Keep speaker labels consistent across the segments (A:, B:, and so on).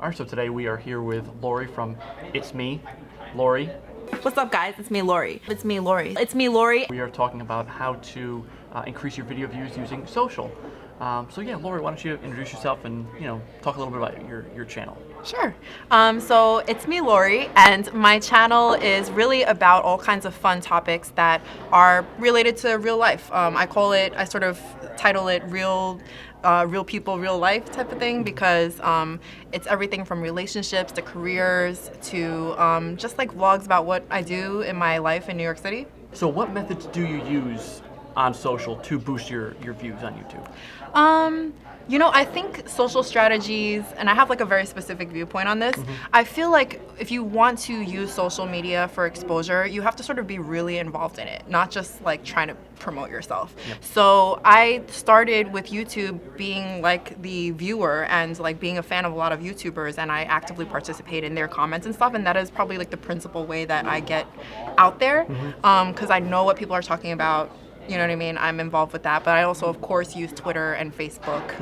A: All right, so today we are here with Lori from It's Me. Lori.
B: What's up, guys? It's me, Lori. It's me, Lori. It's me, Lori.
A: We are talking about how to increase your video views using social. So yeah, Lori, why don't you introduce yourself and talk a little bit about your channel.
B: Sure. So it's me, Lori, and my channel is really about all kinds of fun topics that are related to real life. I sort of title it real people, real life type of thing, because it's everything from relationships to careers to just like vlogs about what I do in my life in New York City.
A: So what methods do you use on social to boost your views on YouTube?
B: I think social strategies, and I have like a very specific viewpoint on this. I feel like if you want to use social media for exposure, you have to sort of be really involved in it, not just like trying to promote yourself.
A: Yep.
B: So I started with YouTube being like the viewer and like being a fan of a lot of YouTubers, and I actively participate in their comments and stuff, and that is probably like the principal way that I get out there, because I know what people are talking about. You know what I mean? I'm involved with that, but I also, of course, use Twitter and Facebook,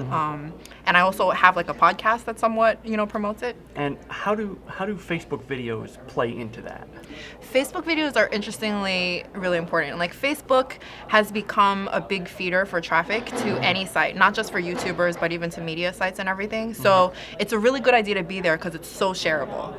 B: and I also have like a podcast that somewhat, promotes it.
A: And how do Facebook videos play into that?
B: Facebook videos are interestingly really important. Like, Facebook has become a big feeder for traffic to any site, not just for YouTubers, but even to media sites and everything. So it's a really good idea to be there because it's so shareable.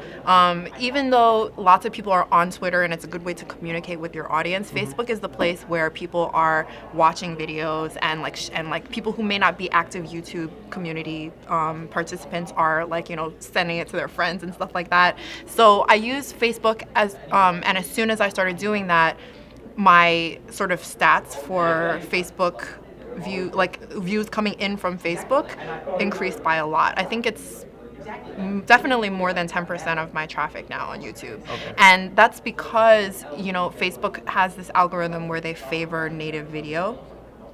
B: Even though lots of people are on Twitter and it's a good way to communicate with your audience, Facebook is the place where people are watching videos, and like people who may not be active YouTube community participants are like sending it to their friends and stuff like that. So I use Facebook as and as soon as I started doing that, my sort of stats for Facebook views coming in from Facebook increased by a lot. I think it's definitely more than 10% of my traffic now on YouTube.
A: Okay.
B: And that's because, Facebook has this algorithm where they favor native video.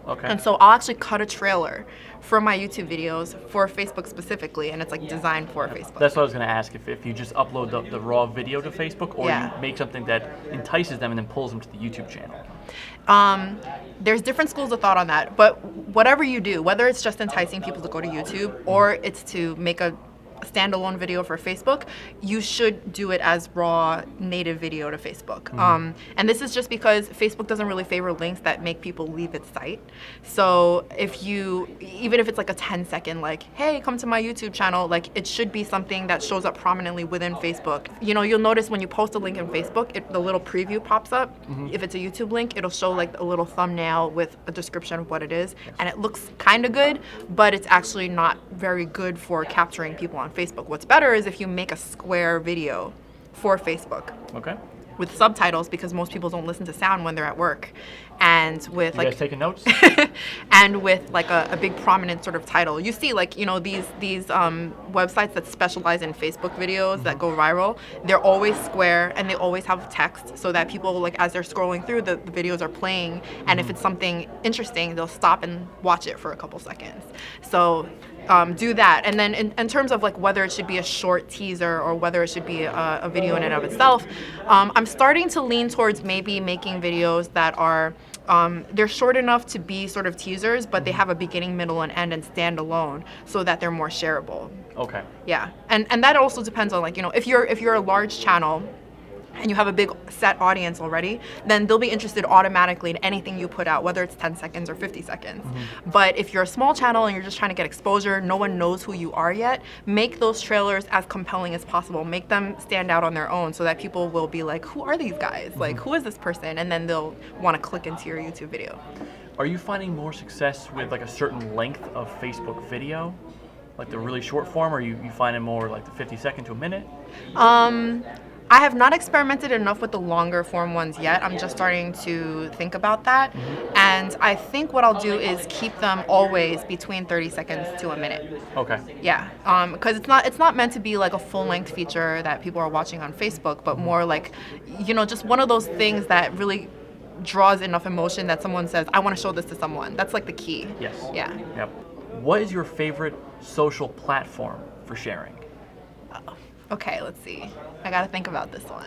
A: Okay.
B: And so I'll actually cut a trailer for my YouTube videos for Facebook specifically, and it's like designed for Facebook.
A: That's what I was going to ask, if you just upload the raw video to Facebook, or
B: Yeah.
A: you make something that entices them and then pulls them to the YouTube channel.
B: There's different schools of thought on that, but whatever you do, whether it's just enticing people to go to YouTube or it's to make a standalone video for Facebook, you should do it as raw native video to Facebook. And this is just because Facebook doesn't really favor links that make people leave its site. So even if it's like a 10-second like, hey, come to my YouTube channel, like it should be something that shows up prominently within Facebook. You'll notice when you post a link in Facebook, the little preview pops up. If it's a YouTube link, it'll show like a little thumbnail with a description of what it is, and it looks kind of good, but it's actually not very good for capturing people on Facebook. What's better is if you make a square video for Facebook.
A: Okay.
B: With subtitles, because most people don't listen to sound when they're at work, and with
A: You guys taking notes?
B: and with like a big prominent sort of title. You see these websites that specialize in Facebook videos that go viral. They're always square and they always have text, so that people, like, as they're scrolling through, the videos are playing, and if it's something interesting, they'll stop and watch it for a couple seconds. So do that. And then in terms of like whether it should be a short teaser or whether it should be a video in and of itself, I'm starting to lean towards maybe making videos that are they're short enough to be sort of teasers, but they have a beginning, middle, and end and stand alone, so that they're more shareable.
A: Okay.
B: Yeah, and that also depends on, like, if you're a large channel and you have a big set audience already, then they'll be interested automatically in anything you put out, whether it's 10 seconds or 50 seconds. But if you're a small channel and you're just trying to get exposure, no one knows who you are yet, make those trailers as compelling as possible. Make them stand out on their own, so that people will be like, who are these guys? Like, who is this person? And then they'll want to click into your YouTube video.
A: Are you finding more success with like a certain length of Facebook video? Like the really short form, or you finding more like the 50-second to a minute?
B: I have not experimented enough with the longer form ones yet. I'm just starting to think about that. And I think what I'll do is keep them always between 30 seconds to a minute.
A: Okay.
B: Yeah, because it's not meant to be like a full-length feature that people are watching on Facebook, but more like, just one of those things that really draws enough emotion that someone says, I want to show this to someone. That's like the key.
A: Yes.
B: Yeah.
A: Yep. What is your favorite social platform for sharing?
B: Okay, let's see. I gotta think about this one.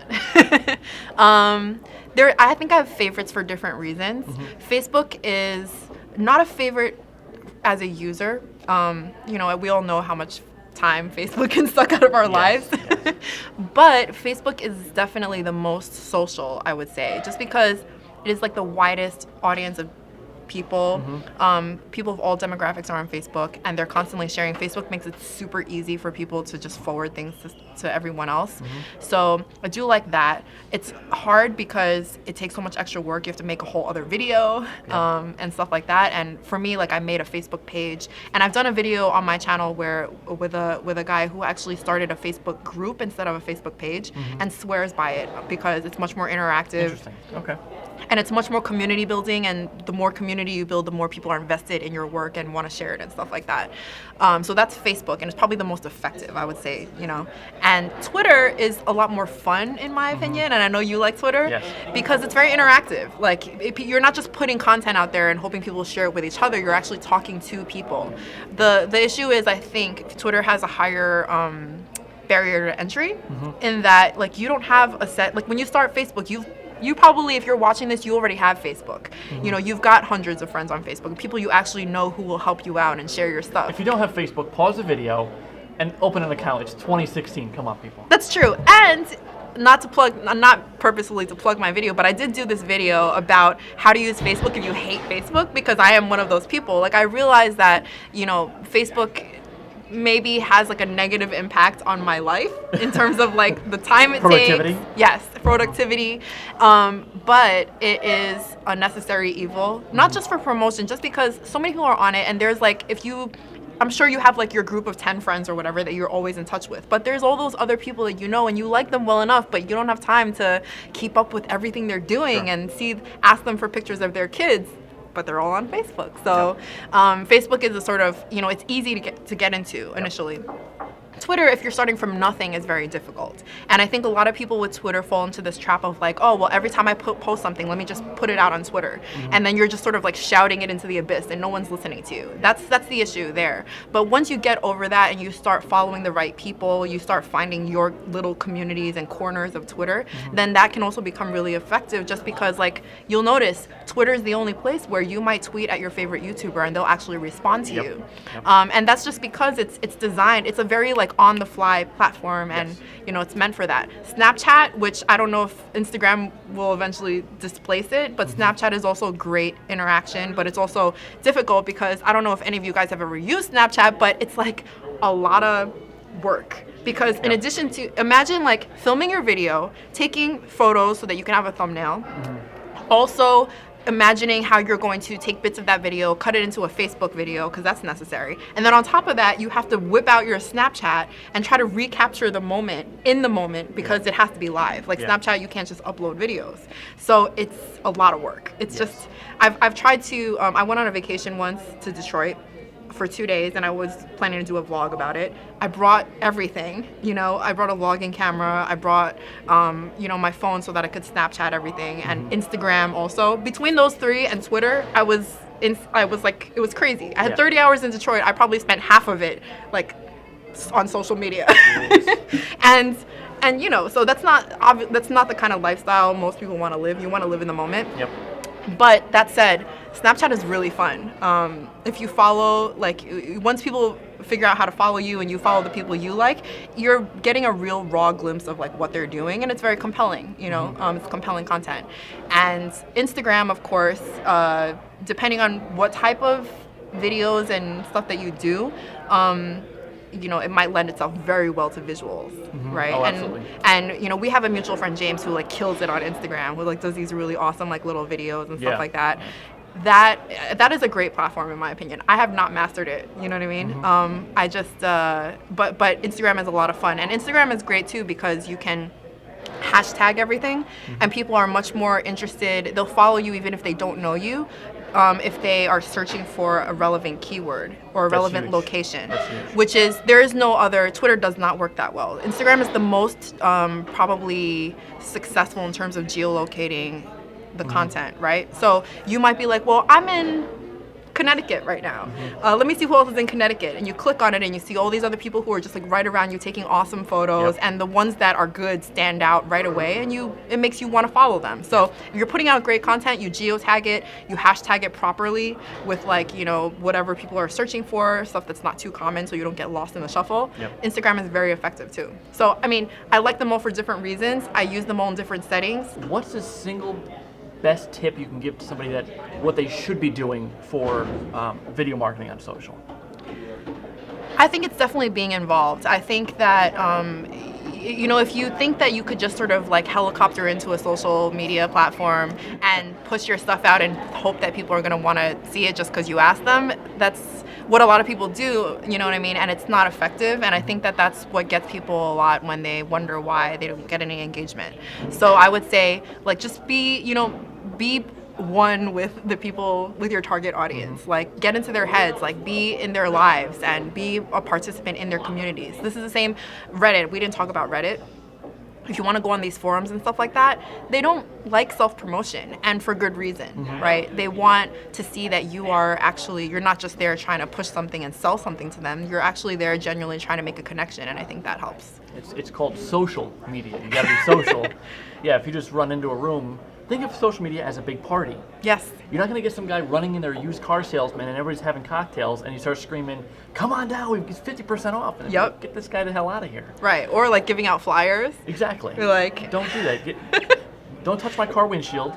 B: I think I have favorites for different reasons. Facebook is not a favorite as a user. We all know how much time Facebook can suck out of our lives.
A: Yes.
B: But Facebook is definitely the most social, I would say, just because it is like the widest audience of people. People of all demographics are on Facebook, and they're constantly sharing. Facebook makes it super easy for people to just forward things to everyone else. So I do like that. It's hard because it takes so much extra work. You have to make a whole other video and stuff like that. And for me, like, I made a Facebook page, and I've done a video on my channel where with a guy who actually started a Facebook group instead of a Facebook page, and swears by it because it's much more interactive.
A: Interesting. Okay.
B: And it's much more community building, and the more community you build, the more people are invested in your work and want to share it and stuff like that. So that's Facebook, and it's probably the most effective, I would say, you know. And Twitter is a lot more fun, in my opinion, and I know you like Twitter, because it's very interactive. Like, you're not just putting content out there and hoping people share it with each other, you're actually talking to people. The issue is, I think, Twitter has a higher barrier to entry, in that, like, you don't have a set, like, when you start Facebook, you probably, if you're watching this, you already have Facebook. You know, you've got hundreds of friends on Facebook, people you actually know who will help you out and share your stuff.
A: If you don't have Facebook, pause the video and open an account. It's 2016. Come on, people.
B: That's true. And not purposefully to plug my video, but I did do this video about how to use Facebook if you hate Facebook, because I am one of those people. Like, I realized that, you know, Facebook maybe has like a negative impact on my life in terms of like the time it
A: Productivity.
B: takes. Yes, productivity. But it is a necessary evil, not just for promotion, just because so many people are on it, and there's like, I'm sure you have like your group of 10 friends or whatever that you're always in touch with, but there's all those other people that you know and you like them well enough, but you don't have time to keep up with everything they're doing and ask them for pictures of their kids. But they're all on Facebook. So Facebook is a sort of, you know, it's easy to get into initially. Twitter, if you're starting from nothing, is very difficult. And I think a lot of people with Twitter fall into this trap of like, oh, well, every time I post something, let me just put it out on Twitter. And then you're just sort of like shouting it into the abyss and no one's listening to you. That's the issue there. But once you get over that and you start following the right people, you start finding your little communities and corners of Twitter, then that can also become really effective, just because, like, you'll notice Twitter is the only place where you might tweet at your favorite YouTuber and they'll actually respond to you. And that's just because it's designed, it's a very like on the fly platform, and you know, it's meant for that. Snapchat, which I don't know if Instagram will eventually displace it, but Snapchat is also great interaction, but it's also difficult because I don't know if any of you guys have ever used Snapchat, but it's like a lot of work. Because in addition to, imagine like filming your video, taking photos so that you can have a thumbnail, also imagining how you're going to take bits of that video, cut it into a Facebook video, because that's necessary. And then on top of that, you have to whip out your Snapchat and try to recapture the moment in the moment, because it has to be live. Like Snapchat, you can't just upload videos. So it's a lot of work. It's just, I've tried to, I went on a vacation once to Detroit for 2 days, and I was planning to do a vlog about it. I brought everything, you know, I brought a vlogging camera, I brought, you know, my phone so that I could Snapchat everything, and Instagram also. Between those three and Twitter, I was like, it was crazy. I had 30 hours in Detroit. I probably spent half of it like on social media. and you know, so that's not the kind of lifestyle most people want to live. You want to live in the moment. But that said, Snapchat is really fun. If you follow, like, once people figure out how to follow you and you follow the people you like, you're getting a real raw glimpse of like what they're doing, and it's very compelling, you know, it's compelling content. And Instagram, of course, depending on what type of videos and stuff that you do, you know, it might lend itself very well to visuals, right?
A: Oh, absolutely.
B: And you know, we have a mutual friend, James, who like kills it on Instagram, who like does these really awesome like little videos and stuff like that. That is a great platform in my opinion. I have not mastered it, you know what I mean? I just, but Instagram is a lot of fun, and Instagram is great too because you can hashtag everything, and people are much more interested. They'll follow you even if they don't know you, if they are searching for a relevant keyword or a relevant location, which is, there is no other, Twitter does not work that well. Instagram is the most probably successful in terms of geolocating the content, right? So you might be like, well, I'm in Connecticut right now. Let me see who else is in Connecticut. And you click on it and you see all these other people who are just like right around you taking awesome photos. And the ones that are good stand out right away, and it makes you want to follow them. So if you're putting out great content, you geotag it, you hashtag it properly with like, you know, whatever people are searching for, stuff that's not too common so you don't get lost in the shuffle. Instagram is very effective too. So, I mean, I like them all for different reasons. I use them all in different settings.
A: What's the single best tip you can give to somebody that what they should be doing for video marketing on social?
B: I think it's definitely being involved. I think that, you know, if you think that you could just sort of like helicopter into a social media platform and push your stuff out and hope that people are going to want to see it just because you asked them, that's what a lot of people do, you know what I mean? And it's not effective. And I think that that's what gets people a lot when they wonder why they don't get any engagement. So I would say, like, just be, you know, be one with the people, with your target audience. Like, get into their heads, like, be in their lives and be a participant in their communities. This is the same Reddit. We didn't talk about Reddit. If you want to go on these forums and stuff like that, they don't like self-promotion, and for good reason, right? They want to see that you're not just there trying to push something and sell something to them. You're actually there genuinely trying to make a connection, and I think that helps.
A: It's called social media. You gotta be social. Yeah, if you just run into a room, think of social media as a big party.
B: Yes.
A: You're not going to get some guy running in there, used car salesman, and everybody's having cocktails, and you start screaming, "Come on down, we've got 50% off." And like, get this guy the hell out of here.
B: Right. Or like giving out flyers.
A: Exactly.
B: You're like,
A: don't do that. Don't touch my car windshield.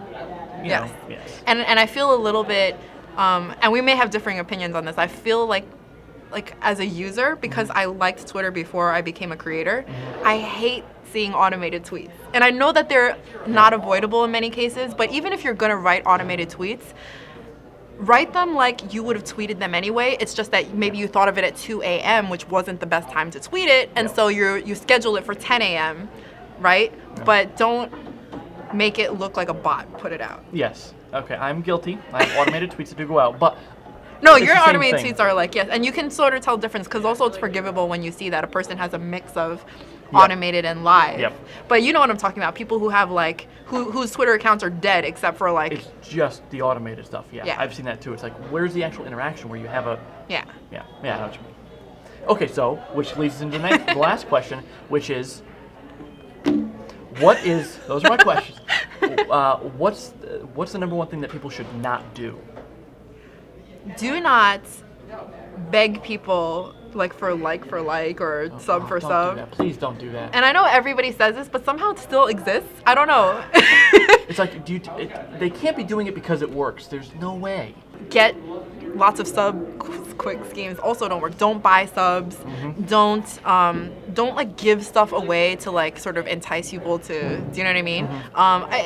A: You know. Yes.
B: And I feel a little bit, and we may have differing opinions on this. I feel like as a user, because I liked Twitter before I became a creator, I hate seeing automated tweets. And I know that they're not avoidable in many cases, but even if you're gonna write automated tweets, write them like you would have tweeted them anyway. It's just that maybe you thought of it at 2 a.m., which wasn't the best time to tweet it, and so you schedule it for 10 a.m., right? But don't make it look like a bot put it out.
A: Yes. Okay, I'm guilty. I have automated tweets that do go out, but
B: no, your automated tweets are like, yes, and you can sort of tell difference, because also it's forgivable when you see that a person has a mix of automated and live. But you know what I'm talking about, people who have like, whose Twitter accounts are dead except for like...
A: It's just the automated stuff, I've seen that too. It's like, where's the actual interaction where you have a... I know what you mean. Okay, so, which leads us into the last question, which is, those are my questions. What's the number one thing that people should not do?
B: Do not beg people for like or sub for sub.
A: Do that. Please don't do that.
B: And I know everybody says this, but somehow it still exists. I don't know.
A: It's like, they can't be doing it because it works. There's no way.
B: Get lots of sub quick schemes also don't work. Don't buy subs. Don't like give stuff away to like sort of entice people to, do you know what I mean?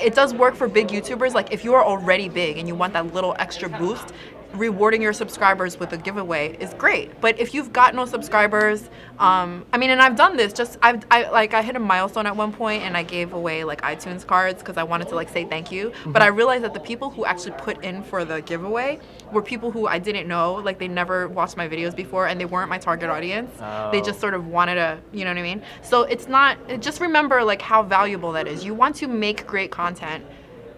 B: It does work for big YouTubers. Like if you are already big and you want that little extra boost, rewarding your subscribers with a giveaway is great. But if you've got no subscribers, I mean, and I've done this, I hit a milestone at one point and I gave away like iTunes cards because I wanted to like say thank you. But I realized that the people who actually put in for the giveaway were people who I didn't know, like they never watched my videos before and they weren't my target audience. They just sort of wanted to, you know what I mean? So just remember like how valuable that is. You want to make great content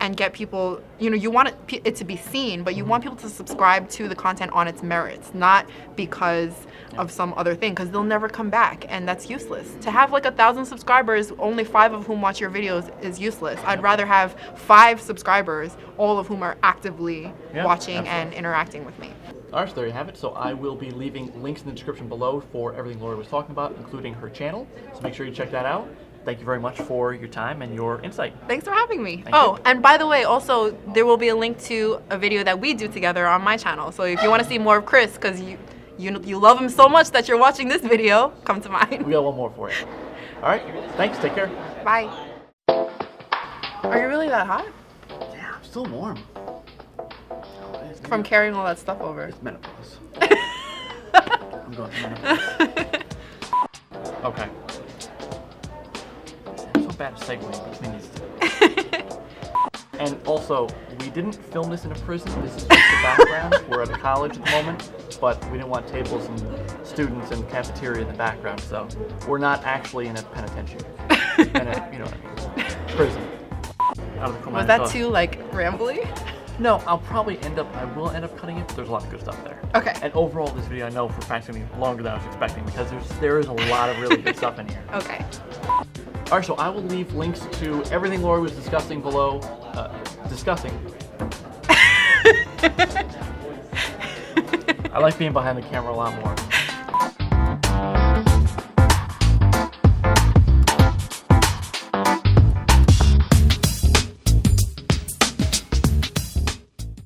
B: and get people, you want it to be seen, but you want people to subscribe to the content on its merits, not because of some other thing, because they'll never come back, and that's useless. To have like 1,000 subscribers, only 5 of whom watch your videos is useless. I'd rather have 5 subscribers, all of whom are actively watching and interacting with me.
A: All right, so there you have it. So I will be leaving links in the description below for everything Laura was talking about, including her channel. So make sure you check that out. Thank you very much for your time and your insight.
B: Thanks for having me.
A: Thank you.
B: And by the way, also, there will be a link to a video that we do together on my channel. So if you want to see more of Chris, because you love him so much that you're watching this video, come to mine.
A: We got one more for you. All right, thanks. Take care.
B: Bye. Are you really that hot?
A: Yeah, I'm still warm.
B: From carrying all that stuff over.
A: It's menopause. I'm going through menopause. Okay. Bad segue between these two. And also, we didn't film this in a prison. This is just the background. We're at a college at the moment, but we didn't want tables and students and cafeteria in the background, so we're not actually in a penitentiary. You know what I mean? Prison.
B: Was that too like rambly?
A: No, I will end up cutting it, but there's a lot of good stuff there.
B: Okay.
A: And overall, this video I know for a fact is going to be longer than I was expecting because there is a lot of really good stuff in here.
B: Okay.
A: Alright, so I will leave links to everything Lori was discussing below. Discussing. I like being behind the camera a lot more.